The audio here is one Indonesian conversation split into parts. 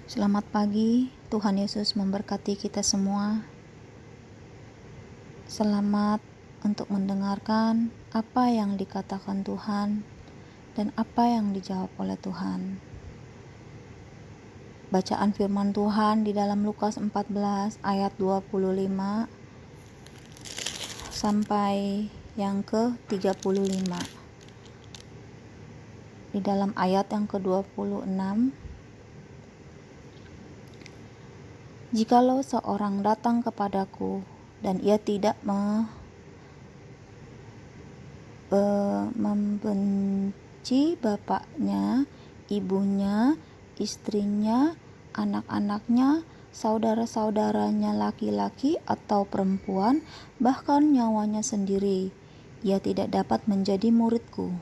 Selamat pagi, Tuhan Yesus memberkati kita semua. Selamat untuk mendengarkan apa yang dikatakan Tuhan dan apa yang dijawab oleh Tuhan. Bacaan firman Tuhan di dalam Lukas 14 ayat 25 sampai yang ke-35. Di dalam ayat yang ke-26, jikalau seorang datang kepadaku dan ia tidak membenci bapaknya, ibunya, istrinya, anak-anaknya, saudara-saudaranya laki-laki atau perempuan, bahkan nyawanya sendiri, ia tidak dapat menjadi muridku.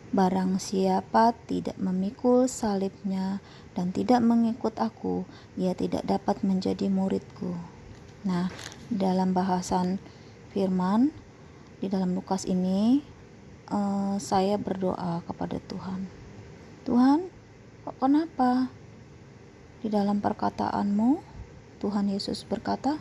Barang siapa tidak memikul salibnya dan tidak mengikut aku, ia tidak dapat menjadi muridku. Nah, dalam bahasan firman di dalam Lukas ini, saya berdoa kepada Tuhan. Tuhan, kok kenapa di dalam perkataanmu Tuhan Yesus berkata,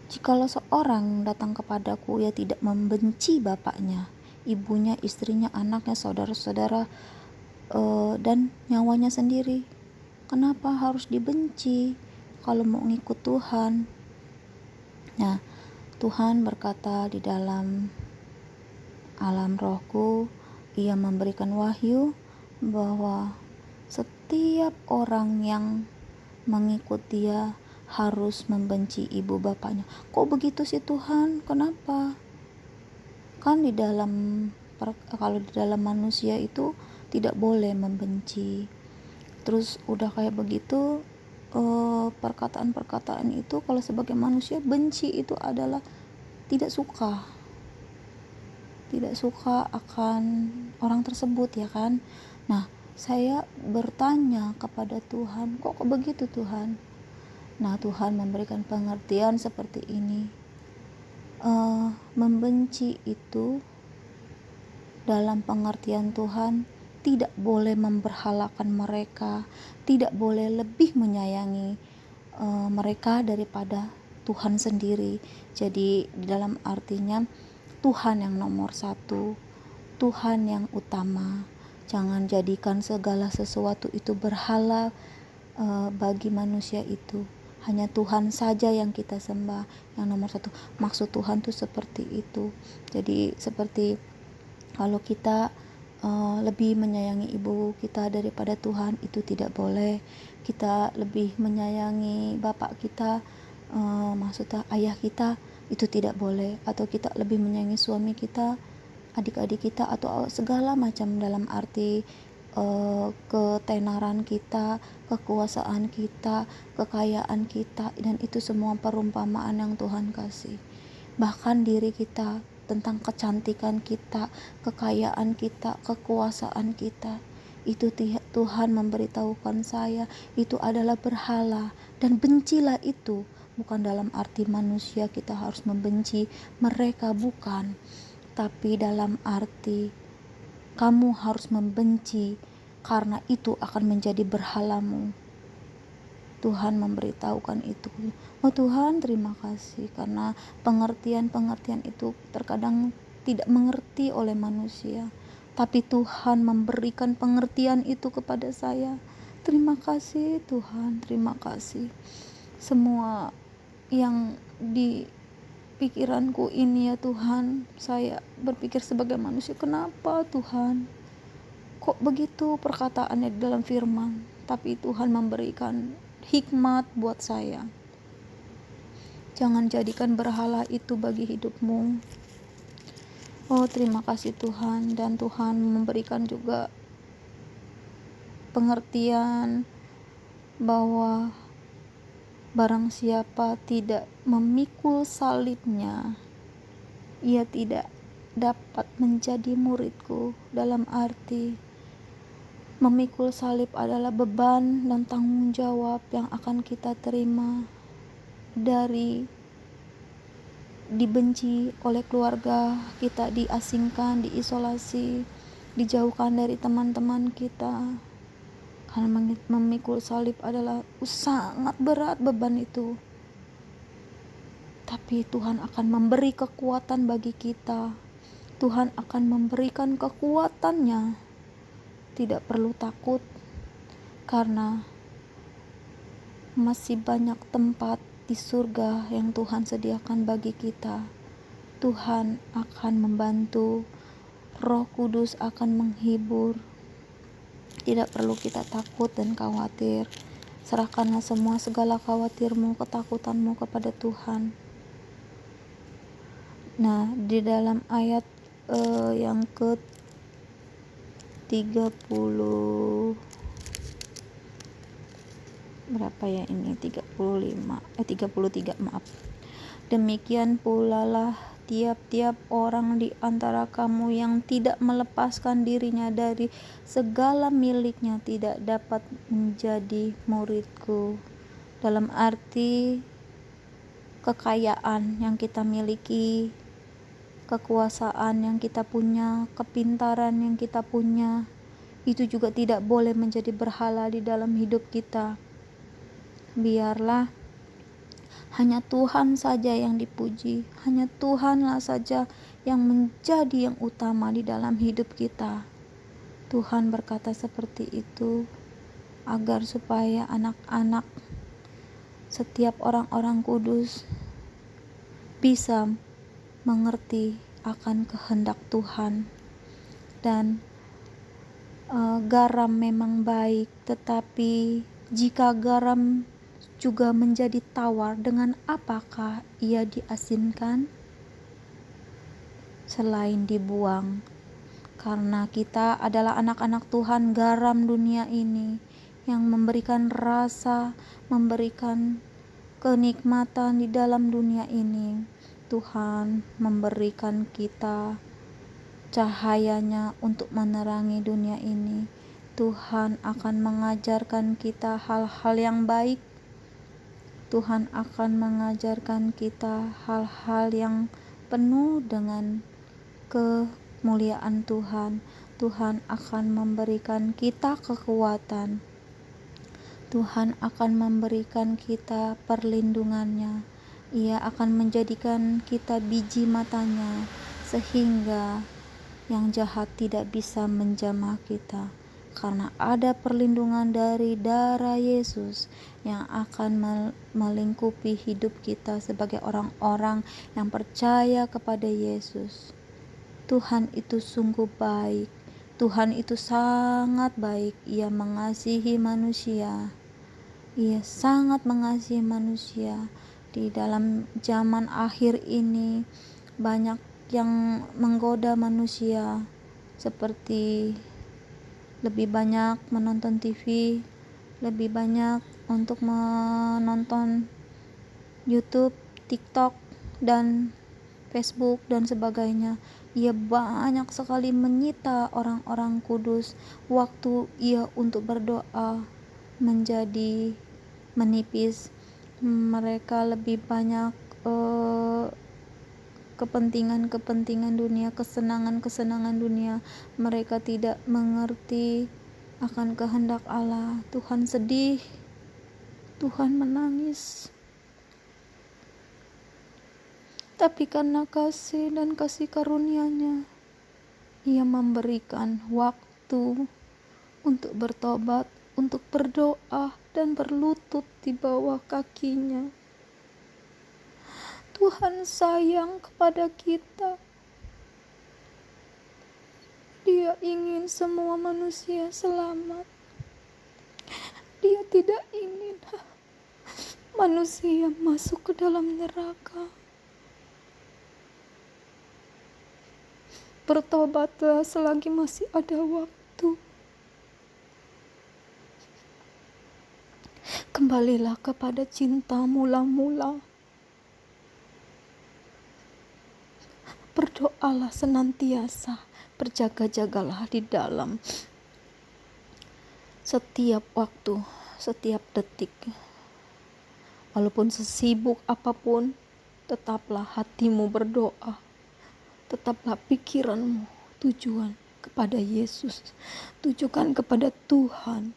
jikalau seorang datang kepadaku, ia tidak membenci bapaknya, ibunya, istrinya, anaknya, saudara-saudara, dan nyawanya sendiri. Kenapa harus dibenci kalau mau ngikut Tuhan? Nah, Tuhan berkata di dalam alam rohku, ia memberikan wahyu bahwa setiap orang yang mengikut dia harus membenci ibu bapaknya. Kok begitu sih Tuhan? Kenapa? Kan kalau di dalam manusia itu tidak boleh membenci. Terus udah kayak begitu, perkataan-perkataan itu kalau sebagai manusia, benci itu adalah tidak suka akan orang tersebut, ya kan. Nah, saya bertanya kepada Tuhan, kok begitu Tuhan? Nah, Tuhan memberikan pengertian seperti ini. Membenci itu dalam pengertian Tuhan tidak boleh memberhalakan mereka, tidak boleh lebih menyayangi mereka daripada Tuhan sendiri. Jadi di dalam artinya Tuhan yang nomor satu, Tuhan yang utama. Jangan jadikan segala sesuatu itu berhala bagi manusia itu. Hanya Tuhan saja yang kita sembah, yang nomor satu. Maksud Tuhan tuh seperti itu. Jadi seperti kalau kita lebih menyayangi ibu kita daripada Tuhan, itu tidak boleh. Kita lebih menyayangi bapak kita, maksudnya ayah kita, itu tidak boleh. Atau kita lebih menyayangi suami kita, adik-adik kita, atau segala macam dalam arti ketenaran kita, kekuasaan kita, kekayaan kita, dan itu semua perumpamaan yang Tuhan kasih. Bahkan diri kita, tentang kecantikan kita, kekayaan kita, kekuasaan kita, itu Tuhan memberitahukan saya itu adalah berhala, dan bencilah itu. Bukan dalam arti manusia kita harus membenci mereka, bukan, tapi dalam arti kamu harus membenci karena itu akan menjadi berhalamu. Tuhan memberitahukan itu. Oh Tuhan, terima kasih, karena pengertian-pengertian itu terkadang tidak mengerti oleh manusia, tapi Tuhan memberikan pengertian itu kepada saya. Terima kasih Tuhan, terima kasih. Semua yang di pikiranku ini ya Tuhan, saya berpikir sebagai manusia, kenapa Tuhan kok begitu perkataannya di dalam firman, tapi Tuhan memberikan hikmat buat saya. Jangan jadikan berhala itu bagi hidupmu. Oh, terima kasih Tuhan. Dan Tuhan memberikan juga pengertian bahwa barang siapa tidak memikul salibnya, ia tidak dapat menjadi muridku. Dalam arti memikul salib adalah beban dan tanggung jawab yang akan kita terima dari dibenci oleh keluarga kita, diasingkan, diisolasi, dijauhkan dari teman-teman kita, Karena memikul salib adalah sangat berat beban itu. Tapi Tuhan akan memberi kekuatan bagi kita. Tuhan akan memberikan kekuatannya. Tidak perlu takut, karena masih banyak tempat di surga yang Tuhan sediakan bagi kita. Tuhan akan membantu, Roh Kudus akan menghibur. Tidak perlu kita takut dan khawatir. Serahkanlah semua segala khawatirmu, ketakutanmu kepada Tuhan. Nah, di dalam ayat yang ke 30 berapa ya ini? 33, maaf. Demikian pula lah tiap-tiap orang di antara kamu yang tidak melepaskan dirinya dari segala miliknya tidak dapat menjadi muridku. Dalam arti kekayaan yang kita miliki, kekuasaan yang kita punya, kepintaran yang kita punya, itu juga tidak boleh menjadi berhala di dalam hidup kita. Biarlah hanya Tuhan saja yang dipuji, hanya Tuhanlah saja yang menjadi yang utama di dalam hidup kita. Tuhan berkata seperti itu agar supaya anak-anak, setiap orang-orang kudus bisa mengerti akan kehendak Tuhan. Dan garam memang baik, tetapi jika garam juga menjadi tawar, dengan apakah ia diasinkan? Selain dibuang. Karena kita adalah anak-anak Tuhan, garam dunia ini yang memberikan rasa, memberikan kenikmatan di dalam dunia ini. Tuhan memberikan kita cahayanya untuk menerangi dunia ini. Tuhan akan mengajarkan kita hal-hal yang baik. Tuhan akan mengajarkan kita hal-hal yang penuh dengan kemuliaan Tuhan. Tuhan akan memberikan kita kekuatan. Tuhan akan memberikan kita perlindungannya. Ia akan menjadikan kita biji matanya, sehingga yang jahat tidak bisa menjamah kita. Karena ada perlindungan dari darah Yesus yang akan melingkupi hidup kita sebagai orang-orang yang percaya kepada Yesus. Tuhan itu sungguh baik. Tuhan itu sangat baik. Ia mengasihi manusia. Ia sangat mengasihi manusia. Di dalam zaman akhir ini banyak yang menggoda manusia, seperti lebih banyak menonton TV, lebih banyak untuk menonton YouTube, TikTok, dan Facebook dan sebagainya. Ia banyak sekali menyita orang-orang kudus. Waktu ia untuk berdoa menjadi menipis. Mereka lebih banyak kepentingan dunia, kesenangan dunia. Mereka tidak mengerti akan kehendak Allah. Tuhan sedih, Tuhan menangis. Tapi karena kasih dan kasih karunia-Nya, Ia memberikan waktu untuk bertobat, untuk berdoa dan berlutut di bawah kaki-Nya. Tuhan sayang kepada kita. Dia ingin semua manusia selamat. Dia tidak ingin manusia masuk ke dalam neraka. Bertobatlah selagi masih ada waktu. Kembalilah kepada cinta mula-mula. Berdoalah senantiasa, berjaga-jagalah di dalam setiap waktu, setiap detik. Walaupun sesibuk apapun, tetaplah hatimu berdoa. Tetaplah pikiranmu tujuan kepada Yesus. Tujukan kepada Tuhan.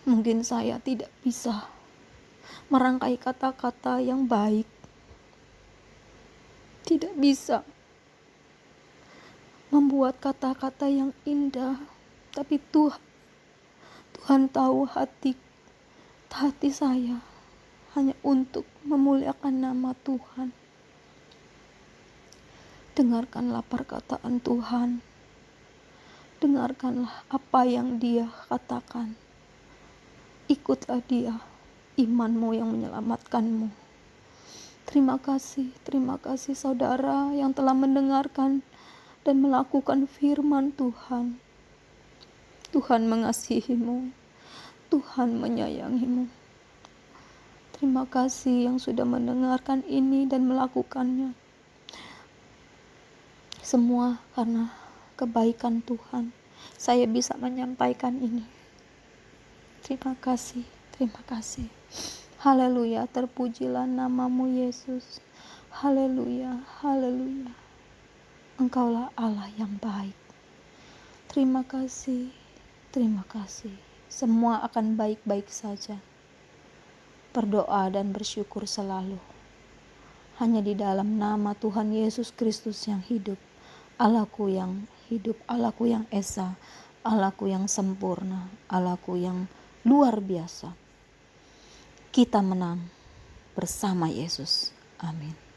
Mungkin saya tidak bisa merangkai kata-kata yang baik, tidak bisa membuat kata-kata yang indah, tapi Tuhan tahu hati saya hanya untuk memuliakan nama Tuhan. Dengarkanlah perkataan Tuhan, dengarkanlah apa yang Dia katakan. Ikutlah Dia, imanmu yang menyelamatkanmu. Terima kasih saudara yang telah mendengarkan dan melakukan firman Tuhan. Tuhan mengasihimu, Tuhan menyayangimu. Terima kasih yang sudah mendengarkan ini dan melakukannya. Semua karena kebaikan Tuhan, saya bisa menyampaikan ini. Terima kasih. Haleluya, terpujilah namamu Yesus. Haleluya. Engkaulah Allah yang baik. Terima kasih. Semua akan baik-baik saja. Berdoa dan bersyukur selalu. Hanya di dalam nama Tuhan Yesus Kristus yang hidup. Allahku yang hidup, Allahku yang esa, Allahku yang sempurna, Allahku yang luar biasa. Kita menang bersama Yesus. Amin.